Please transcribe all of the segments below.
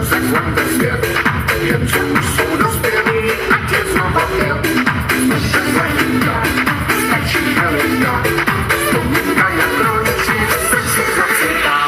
se słońce świat. Wiem, że już są rozpięli, a cię znowu wiem. Słyszę zajęcia, stać się wielka. Wspomnienia jak rodzici, serce zasypa.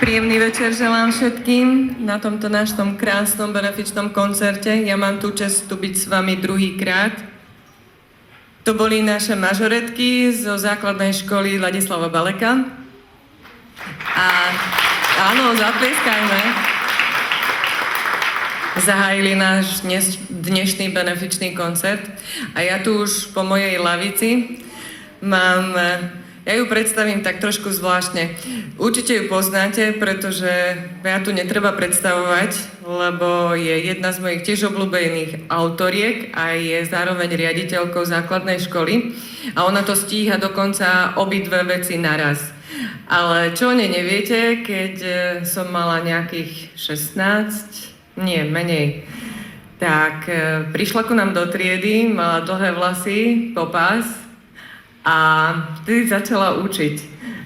Príjemný večer želám všetkým na tomto našom krásnom benefičnom koncerte. Ja mám tú čest tu byť s vami druhýkrát. To boli naše mažoretky zo základnej školy Ladislava Baleka. A áno, zatlieskajme. Zahájili náš dnešný benefičný koncert. A ja tu už po mojej lavici mám... Ja ju predstavím tak trošku zvláštne. Určite ju poznáte, pretože ja tu netreba predstavovať, lebo je jedna z mojich tiež obľúbených autoriek a je zároveň riaditeľkou základnej školy. A ona to stíha dokonca obidve veci naraz. Ale čo o nej neviete, keď som mala nejakých 16, nie, menej, tak prišla ku nám do triedy, mala dlhé vlasy, popás, a vtedy začala učiť.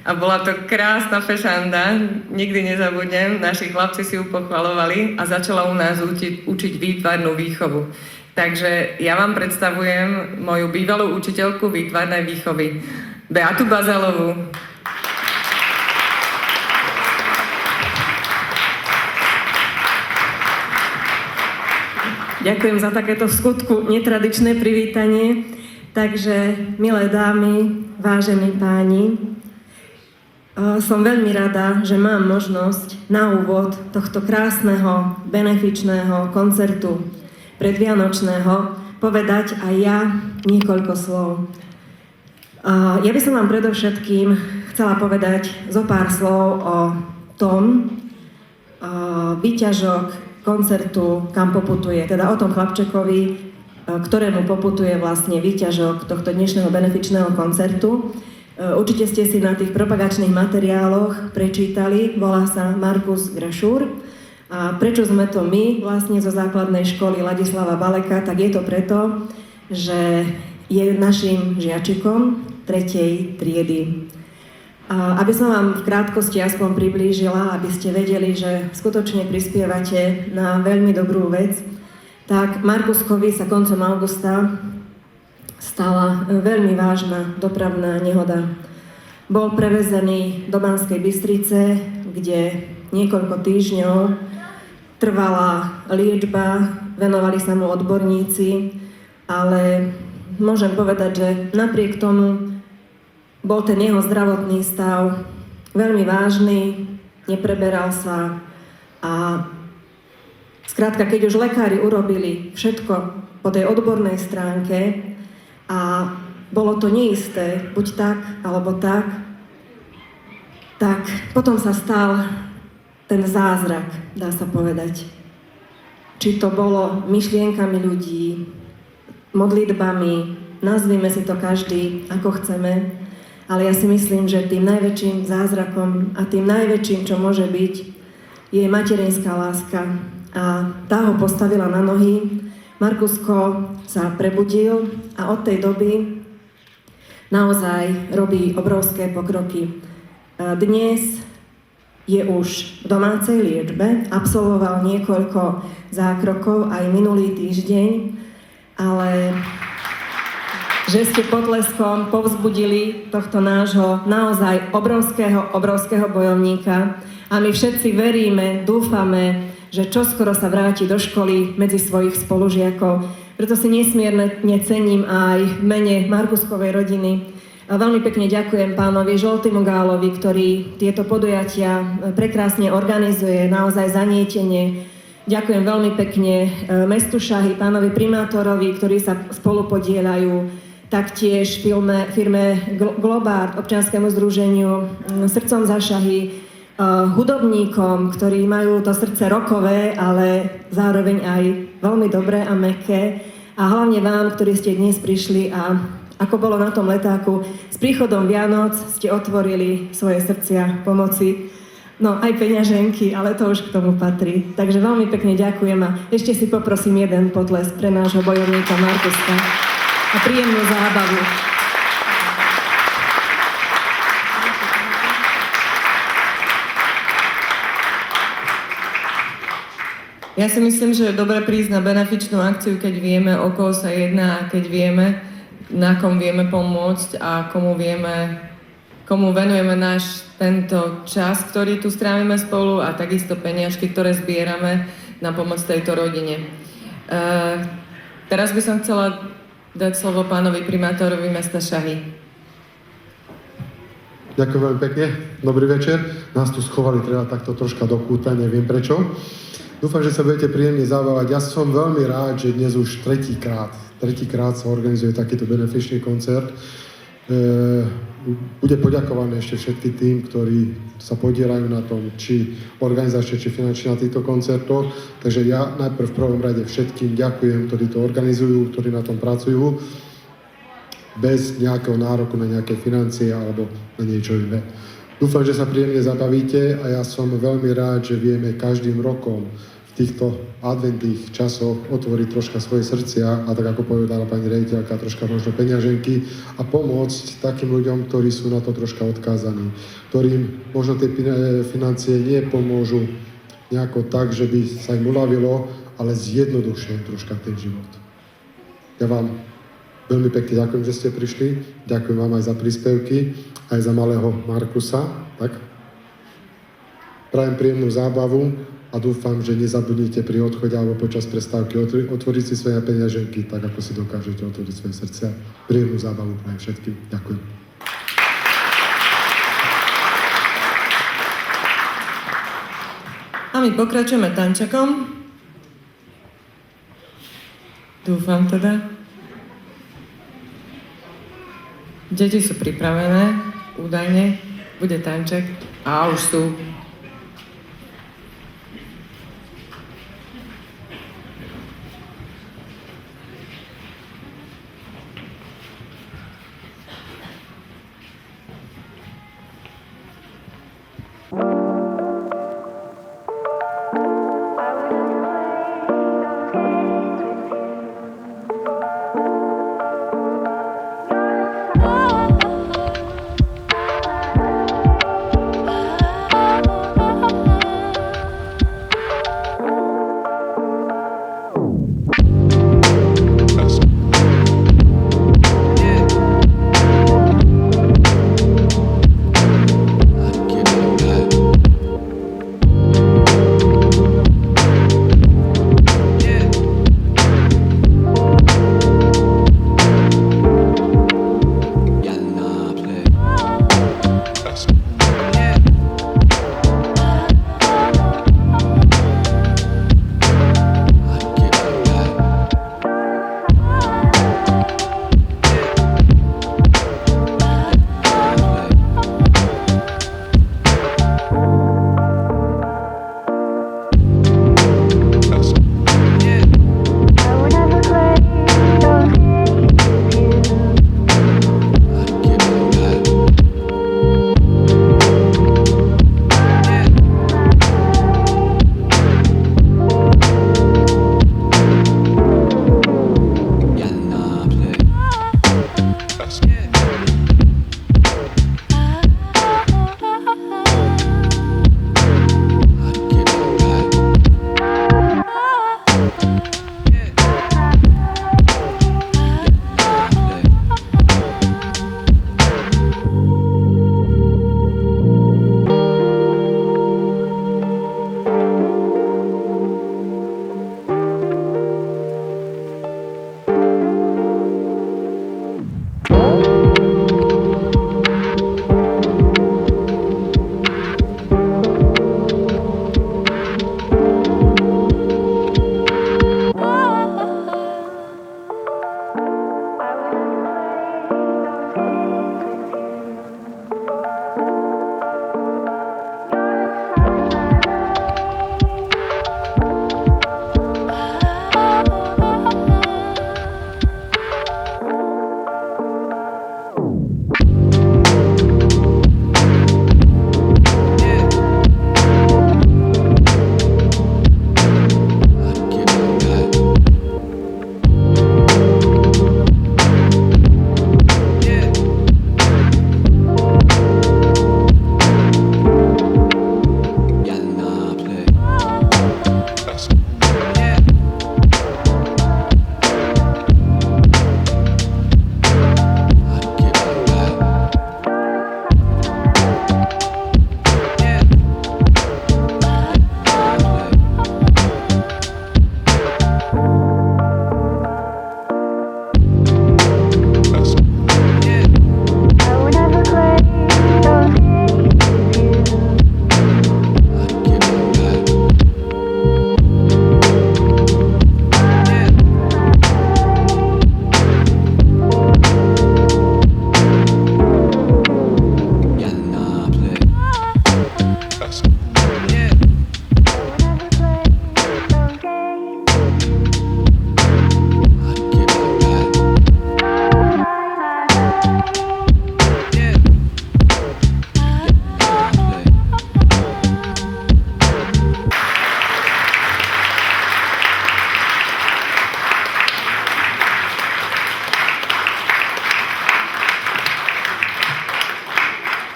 A bola to krásna fešanda, nikdy nezabudnem, naši chlapci si ju pochvalovali a začala u nás učiť výtvarnú výchovu. Takže ja vám predstavujem moju bývalú učiteľku výtvarnej výchovy, Beatu Bazalovú. Ďakujem za takéto v skutku netradičné privítanie. Takže, milé dámy, vážení páni, som veľmi rada, že mám možnosť na úvod tohto krásneho benefičného koncertu predvianočného povedať aj ja niekoľko slov. Ja by som vám predovšetkým chcela povedať zo pár slov o tom, výťažok koncertu Kam poputuje, teda o tom chlapčekovi, ktorému poputuje vlastne výťažok tohto dnešného benefičného koncertu. Určite ste si na tých propagačných materiáloch prečítali, volá sa Markus Grašúr. A prečo sme to my vlastne zo základnej školy Ladislava Baleka, tak je to preto, že je našim žiačikom 3. triedy. Aby som vám v krátkosti aspoň priblížila, aby ste vedeli, že skutočne prispievate na veľmi dobrú vec, tak Markuskovi sa koncom augusta stala veľmi vážna dopravná nehoda. Bol prevezený do Banskej Bystrice, kde niekoľko týždňov trvala liečba, venovali sa mu odborníci, ale môžem povedať, že napriek tomu bol ten jeho zdravotný stav veľmi vážny, nepreberal sa a skrátka, keď už lekári urobili všetko po tej odbornej stránke a bolo to neisté, buď tak, alebo tak potom sa stal ten zázrak, dá sa povedať. Či to bolo myšlienkami ľudí, modlitbami, nazvime si to každý ako chceme, ale ja si myslím, že tým najväčším zázrakom a tým najväčším, čo môže byť, je materinská láska. A tá ho postavila na nohy. Markusko sa prebudil a od tej doby naozaj robí obrovské pokroky. Dnes je už v domácej liečbe, absolvoval niekoľko zákrokov aj minulý týždeň, ale že ste potleskom povzbudili tohto nášho naozaj obrovského bojovníka a my všetci veríme, dúfame, že čoskoro sa vráti do školy medzi svojich spolužiakov. Preto si nesmierne cením aj v mene Markuskovej rodiny. A veľmi pekne ďakujem pánovi Žoltimu Gálovi, ktorý tieto podujatia prekrásne organizuje, naozaj zanietenie. Ďakujem veľmi pekne mestu Šahy, pánovi primátorovi, ktorí sa spolu podieľajú, taktiež firme Globart, občianskemu združeniu Srdcom za Šahy, hudobníkom, ktorí majú to srdce rokové, ale zároveň aj veľmi dobré a mäkké. A hlavne vám, ktorí ste dnes prišli a ako bolo na tom letáku, s príchodom Vianoc ste otvorili svoje srdcia pomoci. No aj peňaženky, ale to už k tomu patrí. Takže veľmi pekne ďakujem a ešte si poprosím jeden potlesk pre nášho bojovníka Markuska a príjemnú zábavu. Ja si myslím, že je dobré prísť na benefičnú akciu, keď vieme, o koho sa jedná a keď vieme, na kom vieme pomôcť a komu venujeme náš tento čas, ktorý tu strávime spolu a takisto peniažky, ktoré zbierame na pomoc tejto rodine. Teraz by som chcela dať slovo pánovi primátorovi mesta Šahy. Ďakujem veľmi pekne. Dobrý večer. Nás tu schovali teda takto troška do kúta, neviem prečo. Dúfam, že sa budete príjemne zabávať. Ja som veľmi rád, že dnes už tretíkrát sa organizuje takýto benefičný koncert. Bude poďakované ešte všetky tým, ktorí sa podielajú na tom, či organizačne, či finančne na týchto koncertoch. Takže ja najprv v prvom rade všetkým ďakujem, ktorí to organizujú, ktorí na tom pracujú, bez nejakého nároku na nejaké financie alebo na niečo iné. Dúfam, že sa príjemne zabavíte a ja som veľmi rád, že vieme každým rokom v týchto adventných časoch otvoriť troška svoje srdcia a tak ako povedala pani riaditeľka, troška možno peňaženky a pomôcť takým ľuďom, ktorí sú na to troška odkázaní, ktorým možno tie financie nie pomôžu nejako tak, že by sa im uľavilo, ale zjednodušujem troška ten život. Ja vám veľmi pekne ďakujem, že ste prišli, ďakujem vám aj za príspevky, aj za malého Markusa, tak? Prajem príjemnú zábavu a dúfam, že nezabudnite pri odchode alebo počas prestávky otvoriť si svoje peňaženky, tak ako si dokážete otvoriť svoje srdcia. Príjemnú zábavu prajem všetkým. Ďakujem. A my pokračujeme tančakom. Dúfam teda. Deti sú pripravené, údajne. Bude tanček. A už sú.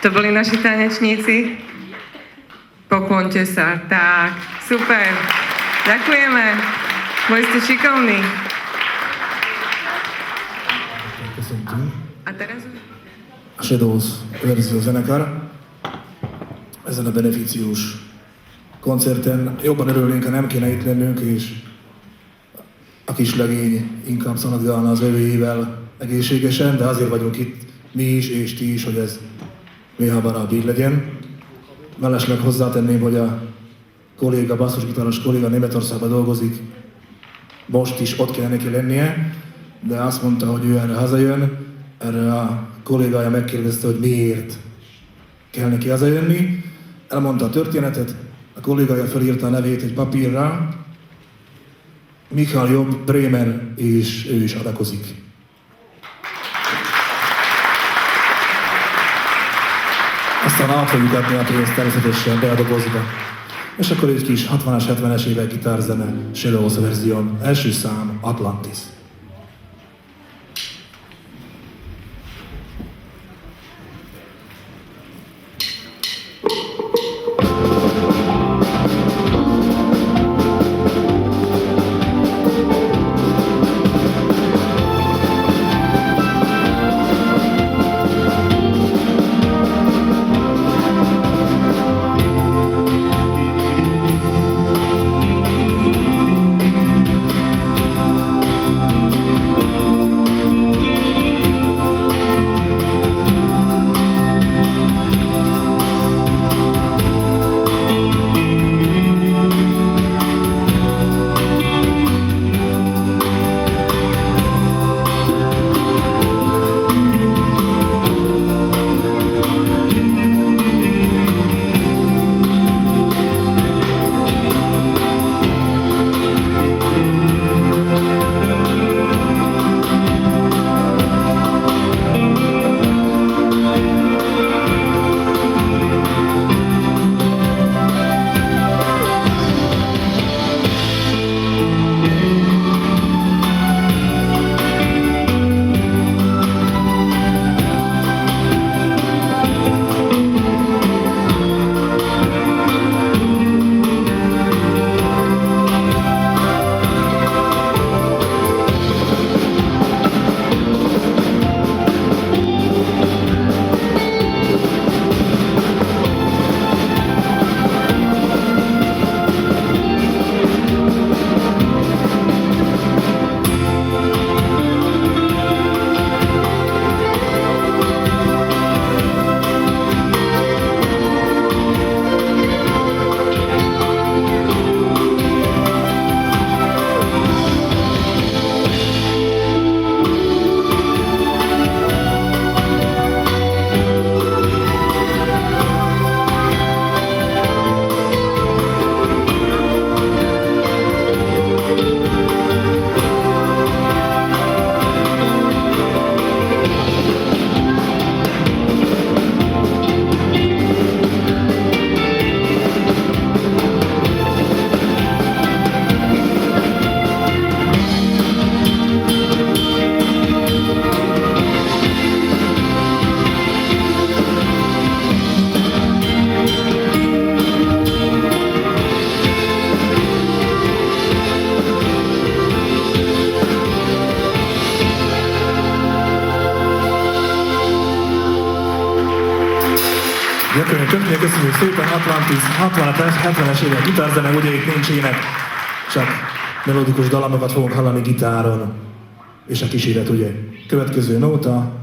To boli naši tanečníci. Poklonte sa. Tak, super. Ďakujeme. Boli ste šikovní. Köszöntünk. A teraz už... A Shadows verzió zenekar. Ezen a beneficiós koncerten jobban örülnénk, ha nem kéne itt lennünk, és a kis legény inkább szaladgálna az övéivel egészségesen, de azért vagyunk itt mi is és ti is, hogy ez még hamarabb így legyen. Mellesleg hozzátenném, hogy a kolléga, basszusgitáros kolléga Németországban dolgozik, most is ott kéne neki lennie, de azt mondta, hogy ő erre hazajön. Erre a kollégája megkérdezte, hogy miért kell neki hazajönni. Elmondta a történetet, a kollégája felírta a nevét egy papírra, Michael Jobb, Bremer, és ő is adakozik. Aztán át fogjuk adni a pénzt természetesen be a dobozba. És akkor egy kis 60-as, 70-es évek gitárzene, Shadows verzión, első szám, Atlantis. Köszönjük szépen, Atlantis, 60-es, 70-es évek gitárzene, ugye itt nincs ének, csak melodikus dalamokat fogunk hallani gitáron, és a kíséret ugye. Következő nóta.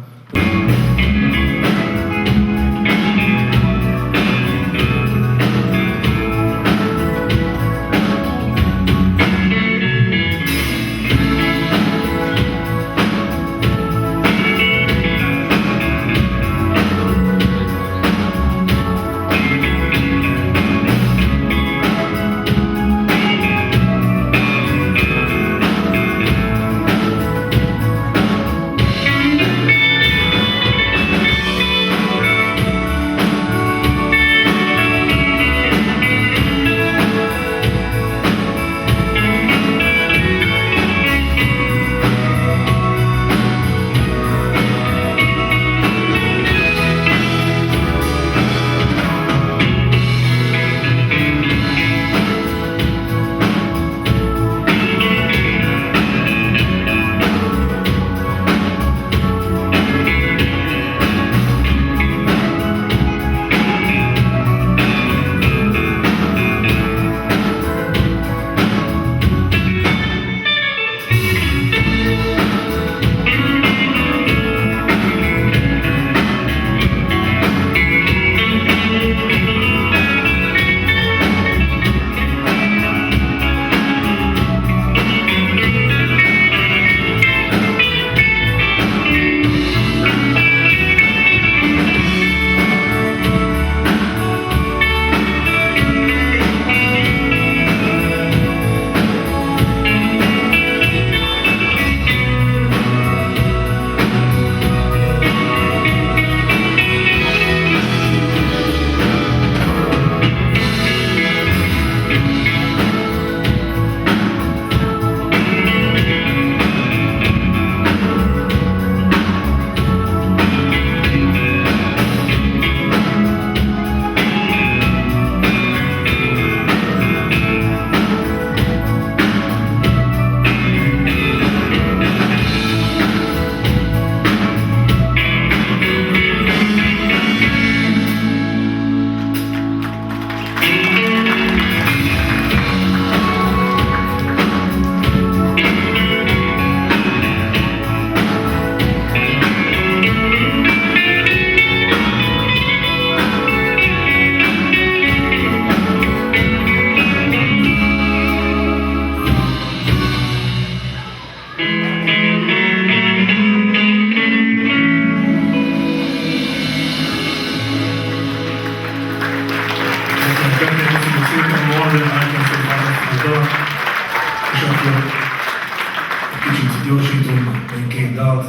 még 2 dalt.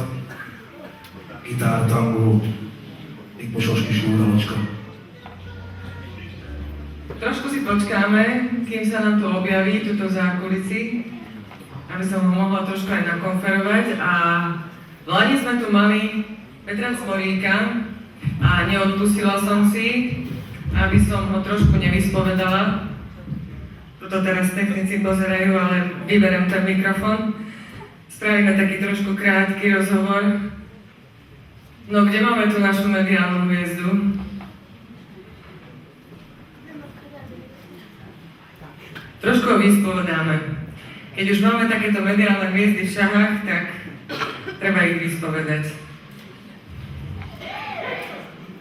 Gitár, tangó, Ikmosos kis jó dalocska. Trošku si počkáme, kým sa nám to objaví, tuto zákulisí, aby som ho mohla trošku aj nakonferovať. A v Lani sme tu mali Petra Cmoríka a neodpustila som si, aby som ho trošku nevyspovedala. Tuto teraz technici pozerajú, ale vyberem ten mikrofon. Spravíme taký trošku krátky rozhovor. No, kde máme tu našu mediálnu hviezdu? Trošku ho vyspovedáme. Keď už máme takéto mediálne hviezdy v šahách, tak treba ich vyspovedať.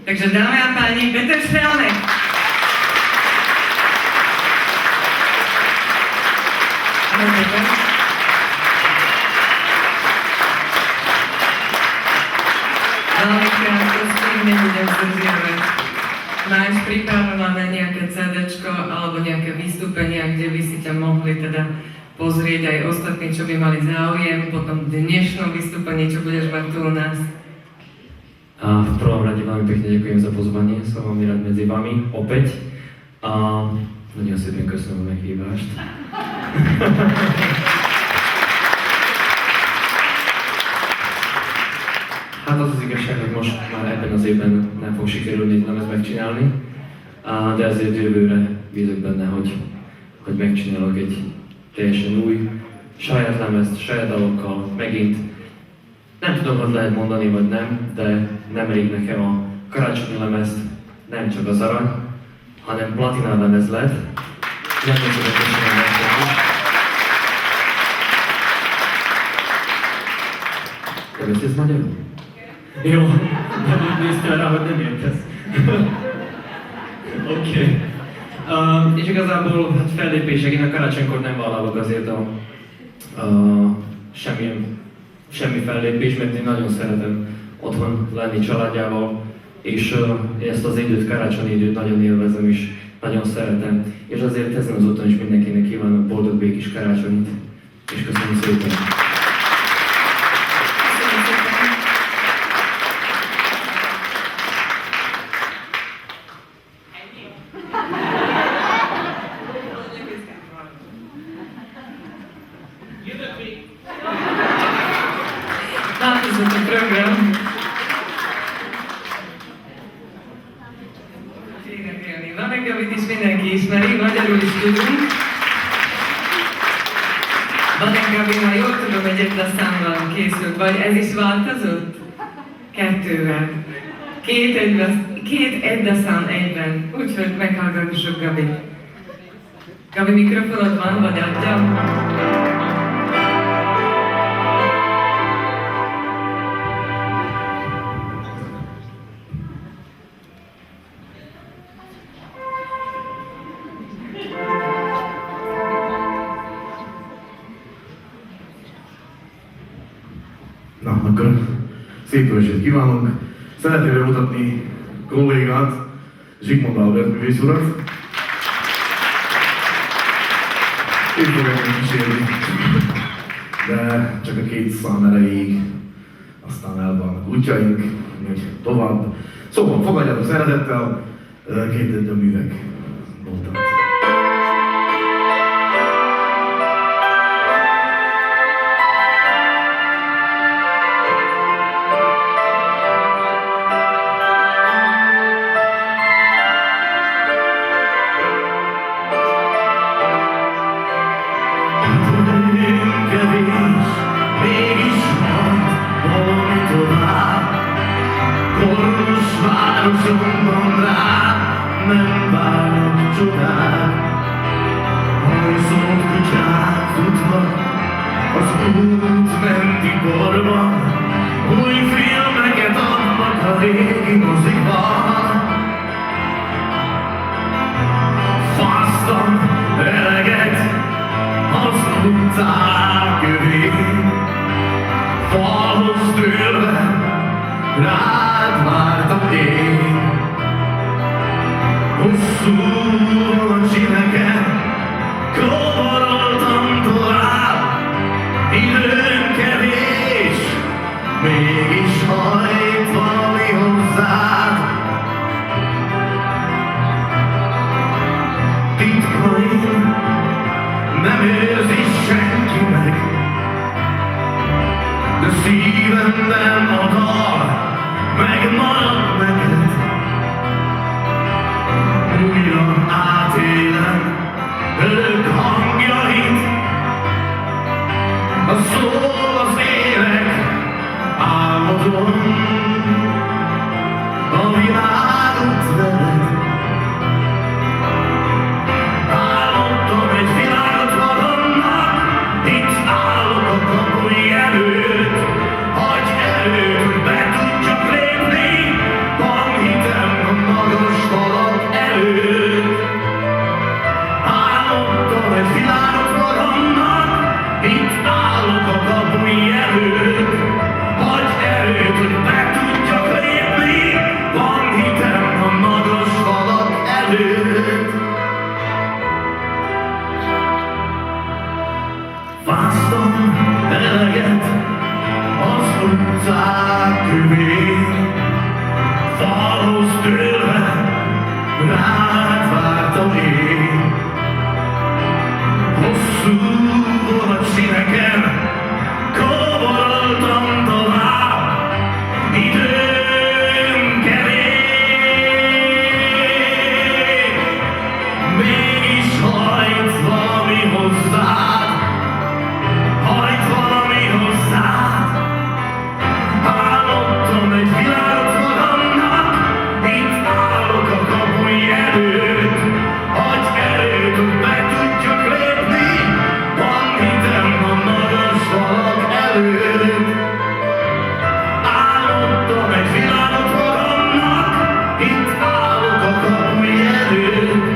Takže dámy a páni, Peter Štrelnek. Ahoj, Peter. Veľmi krátkosti, nebudem zdržiavať. Máš pripravené nejaké CDčko alebo nejaké vystúpenia, kde by si ťa mohli teda pozrieť aj ostatní, čo by mali záujem po tom dnešnom vystúpení, čo budeš mať tu u nás? A v prvom rade veľmi pekne ďakujem za pozvanie, som veľmi rád medzi vami opäť. A hodně asi ten kosmos nechýbáš. Hát az az igazság, hogy most már ebben az évben nem fog sikerülni egy lemezt megcsinálni, de azért jövőre bízok benne, hogy megcsinálok egy teljesen új, saját lemezt, saját dalokkal, megint nem tudom, hogy lehet mondani vagy nem, de nem elég nekem a karácsonyi lemezt, nem csak az arany, hanem platinán lemez lett. Nem tudok köszönni nektek. Te beszélsz magyarul? Jó, nem úgy néztél rá, hogy nem értesz. Oké. És igazából hát fellépések, én a karácsonykor nem vállalok azért semmi fellépés, mert én nagyon szeretem otthon lenni családjával, és ezt az időt, karácsonyi időt nagyon élvezem és nagyon szeretem. És azért ezen az úton is mindenkinek kívánok boldog békés karácsonyt, és köszönöm szépen! Változott a program. Énekelni. Vannak, amit is mindenki ismeri, magyarul is tudunk. Vannak, Gabi, ha jól tudom, egy egydaszámban készült, vagy ez is változott? 2-vel. Két egydasszám egyben. Úgyhogy meghallgassuk Gabi. Gabi, mikrofonod van, vagy adjam? Na, akkor szép jó estét kívánok! Szeretném bemutatni kollégát, Zsigmond Albert művész urat. Ő fog engem kísérni, de csak a 2 szám erejéig, aztán elvannak útjaink, még tovább. Szóval fogadjátok szeretettel 2 művek voltak. Városomban rá nem várnak csodák. Hajszolt kutyák futnak az út menti borban. Új filmeket adnak a régi mozikban. Fasztam eleget az utcák övén. Falhoz tűrve rád vártam én. Hosszú a csineken kóboroltam tovább. Időm kevés, mégis hajt valami hozzád. Titkaim nem érzi senki meg, de szívemben a dal megmarad neked. Újra átélem örök hangjait, a szól az élek, álmodom a világot veled. Álmodtam egy világot magamnak, itt állok a kapuj előtt. Adj erőt, hogy be tudjak lépni, van hitem a magas falak előtt. Álmodtam egy világot magamnak, itt állok a kapuj előtt. Adj erőt, hogy be tudjak lépni, van hitem a magas falak előtt. Fáztam eleget az utcák kövén, falhoz tőle rád vártam én. Hosszú volt színeken, koboroltam tovább, időm kevés. Mégis hajt valami hozzád, hajt valami hozzád. Álmodtam egy világot magamnak, itt állok a kapuj előtt. Adj erőt, hogy be tudjak lépni, van hitem a magas falak előtt. Álmodtam egy világot magamnak, itt állok a kapuj előtt.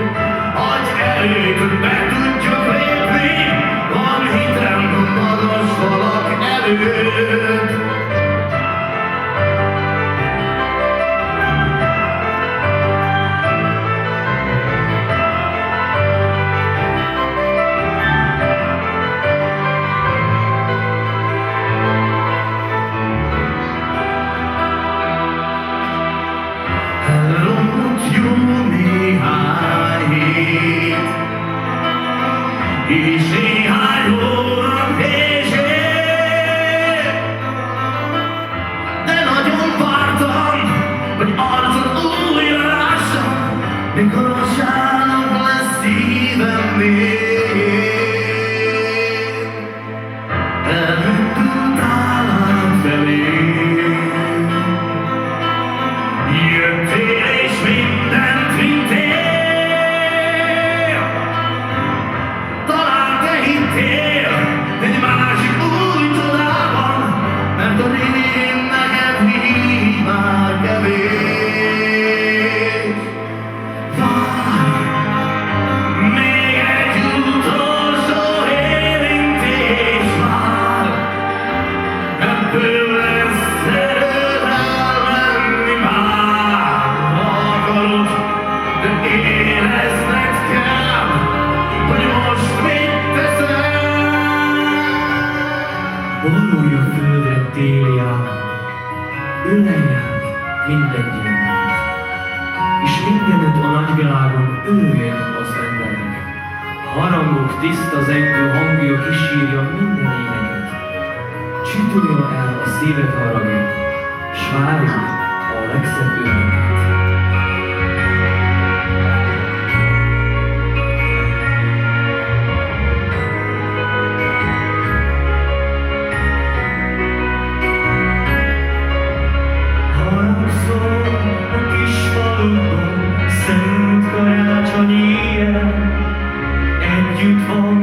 Adj erőt, hogy be tudjak lépni, van hitem a magas falak előtt. Elromlott jó néhány hét, és néhány hónap később, de nagyon vártam, hogy arcod újra lássam, mikor vasárnap lesz szívem még. Elindultál át felé, jöttél és mindent vittél. Talán te hittél egy másik új csodában, mert a révén neked így már kevés. Várj, még egy utolsó érintés vár, ebből lesz erőd elmenni már. Ha akarod, de érezned kell, hogy most mit teszel. Vonulj a földre téli állam, ölelják mindegyének, és mindenütt a nagyvilágon örüljenek az emberek. Harangok, tiszta zengő hangja kísírja minden éneket. Csitulja el a szíved haragja, s várjuk a legszebb örömet. Haragszol a kis faludban, szent karácsonyi éjjel. Együtt van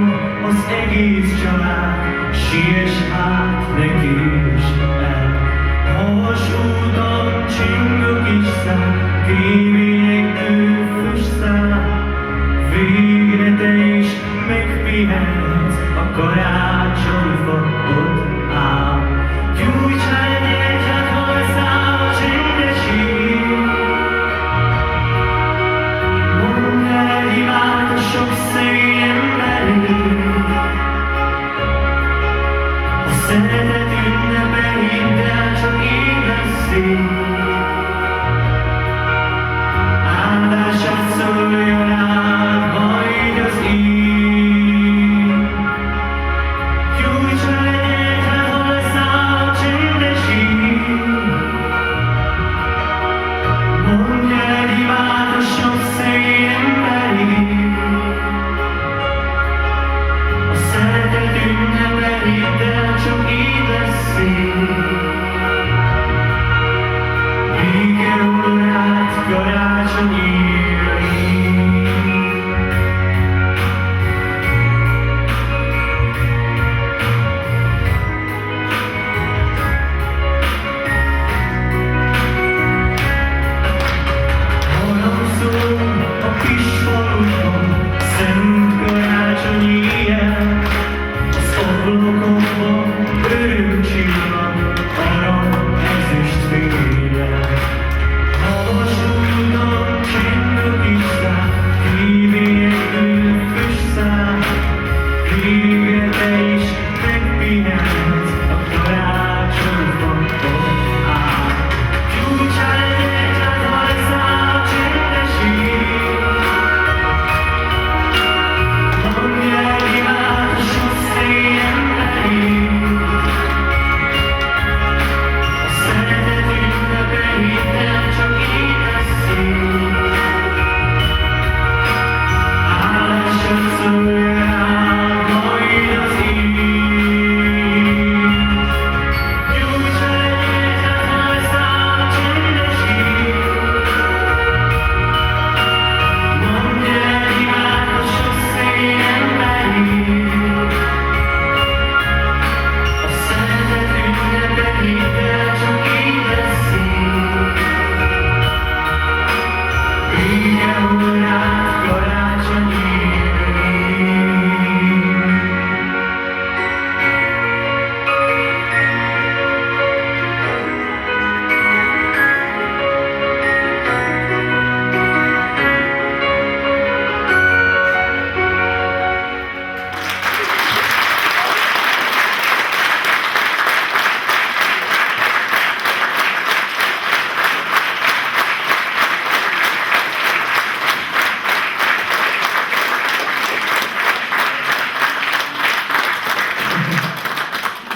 az egész család, siess át neki is el. Has utat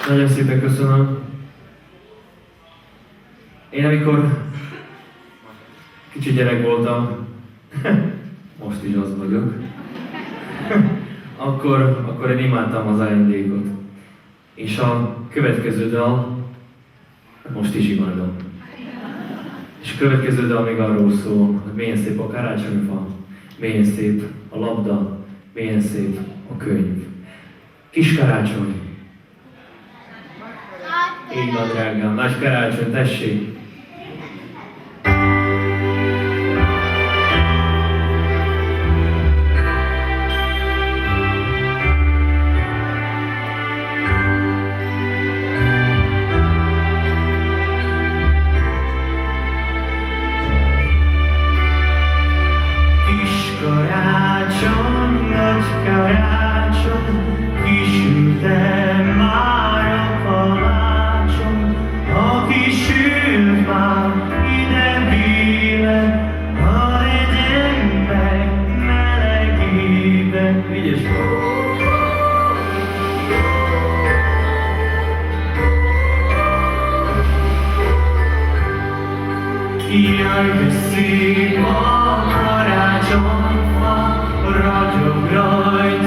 Nagyon szépen köszönöm. Én amikor kicsi gyerek voltam, most is az vagyok, akkor én imádtam az ajándékot. És a következő dal, most is imádom. És a következő dal még arról szól, hogy milyen szép a karácsonyfa, milyen szép a labda, milyen szép a könyv. Kis karácsony. Így van, drágám. Nagy karácsony, tessék! Kis karácsony, nagy karácsony, kisülte már a kalácsony, aki sült már ide bíve, ha legyen meg melegébe. Vigyes Jaj, de szép a karácsonyfa, ragyog rajta